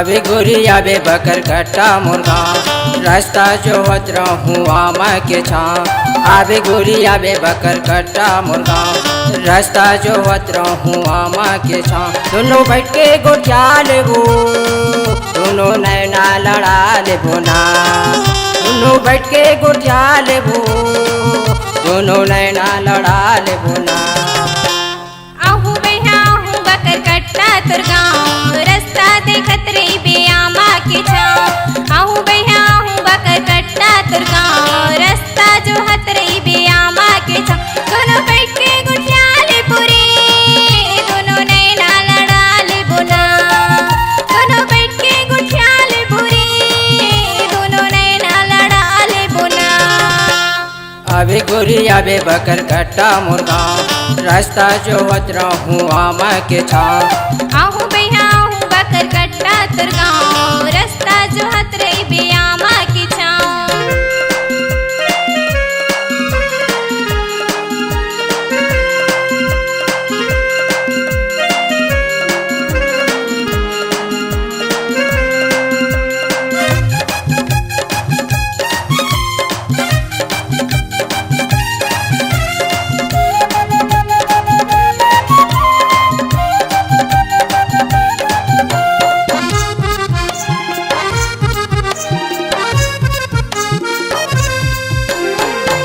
अभी गोरी आवे बकर कट्टा मुर्गा रास्ता जो हत रहूँ आमा के छाँ। आवे गोरी आवे बकर कट्टा मुर्गा रास्ता जो हत रहूँ आमा के छाँ। दोनों बैठ के गोठिया लेबो दोनों नैना लड़ा लेबो ना। दोनों बैठ के गोठिया लेबो दोनों नैना लड़ा लेबो ना। आहू भैया आहू बकर कट्टा तुर गाँव रास्ता देखत रही बेआमा के छाँव। आहू भैया आहू बकर कट्टा तुर गाँव रास्ता जो हत रही बेआमा के छाँव। दोनों बैठ के गुठिया ले पूरी दोनों नैना लड़ा ले बोना। दोनों बैठ के गुठिया ले पूरी दोनों नैना लड़ा ले बोना। अभी गोरी आवे बकर कट्टा मुर्गा रास्ता जो हत रहूँ आमा के छाँ। आहू भैया आहू बकर कट्टा तुर गाँव रास्ता जो हत रही बेआमा की छाँव।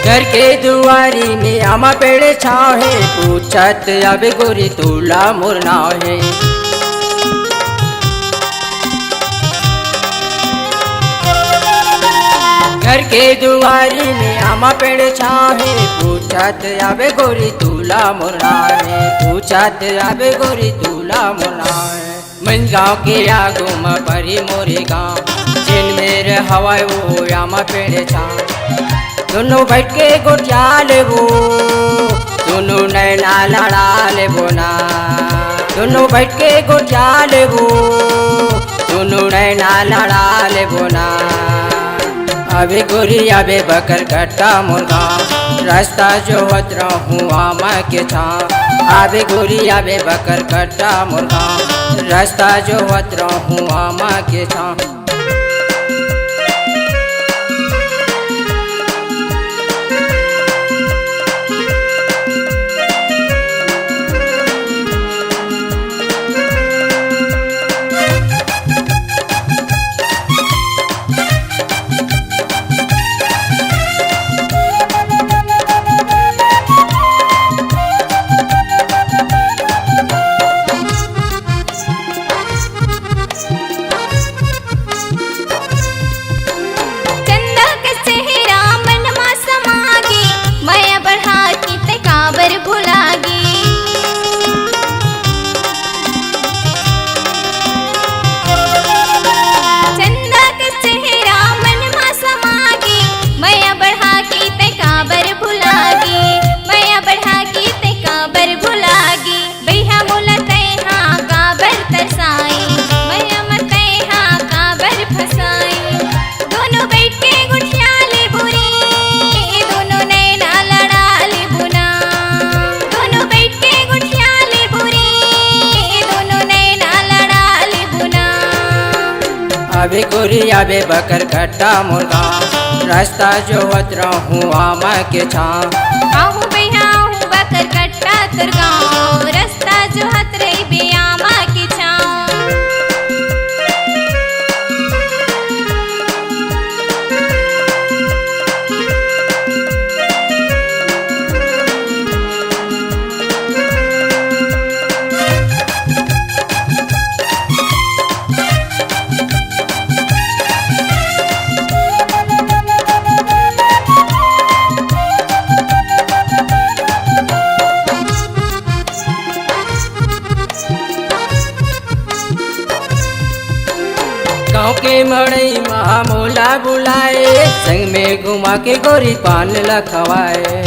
घर के दुआरी में आमा पेड़ छाँव है पूछत अभी गोरी तूला मुरनाव है। घर के दुआरी में आमा पेड़ छाँव है पूछत अबे गोरी तूला मुरनाव है। पूछत अबे गोरी तूला मुरनाव है। मन गाँव के आगू में परी मोरे गाँव जिन मेरे हवा वो आमा पेड़ छाँव। दोनों बैठ के गोठिया लेबो दोनों नैना लड़ा लेबो ना। दोनों बैठ के गोठिया लेबो दोनों नैना लड़ा लेबो ना। अभी गोरी आवे बकर कट्टा मुर्गा रास्ता जो हत रहूँ आमा के छाँ। आवे गोरी आवे बकर कट्टा मुर्गा रास्ता जो हत रहूँ आमा के छाँ। अभी गोरी आवे बकर कट्टा मुर्गा रास्ता जो हत रहूँ आमा के छाँ। आहू भैया आहू बकर कट्टा तुर गाँव रास्ता जो हत रही बेआमा की छाँव। गाँव के मड़ई मोला बुलाए संग में घुमा के गोरी पान लखवाए।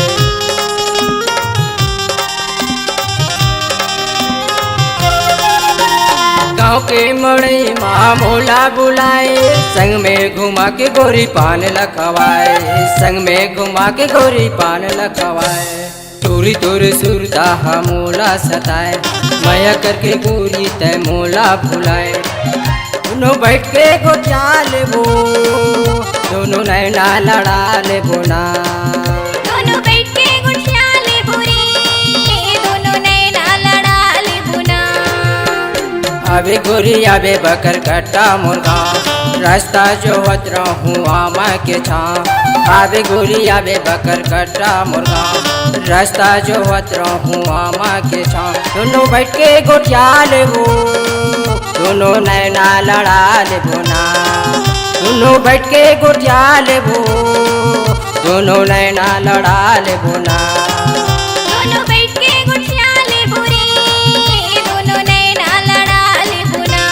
गाँव के मड़ई मोला बुलाए संग में घुमा के गोरी पान लखवाए। संग में घुमा के गोरी पान लखवाए। तोरी तोर सुरता मोला सताए माया करके गोरी तय मोला भुलाए। दोनों बैठ के गोटिया लेबो दोनों नैना लड़ा लेबो ना दोनों बैठ के गुठिया लेबो रे दोनों नैना लड़ा लेबो ना अबे गोरी अबे बकर कट्टा मुर्गा रास्ता जो होत रहूँ आमा के छाँव आबे गोरी आबे बकर कट्टा मुर्गा रास्ता जो होत रहूँ आमा के छाँव दोनों बैठ के गोटिया लेबो दोनों नैना लड़ा लेबो ना दोनों बैठ के गोटिया लेबो दोनों नैना लड़ा लेबो ना दोनों बैठ के गुठिया लेबो रे दोनों नैना लड़ा लेबो ना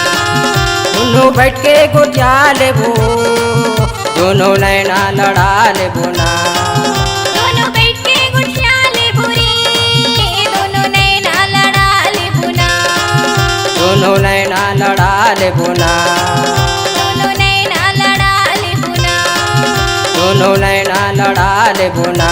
दोनों बैठ के गोटिया लेबो दोनों नैना लड़ा लेबो ना दोनों बैठ के गुठिया लेबो रे दोनों नैना लड़ा लेबो ना दोनों नैना लड़ा लेबो ना दोनों नैना लड़ा लेबो ना दोनों नैना लड़ा लेबो ना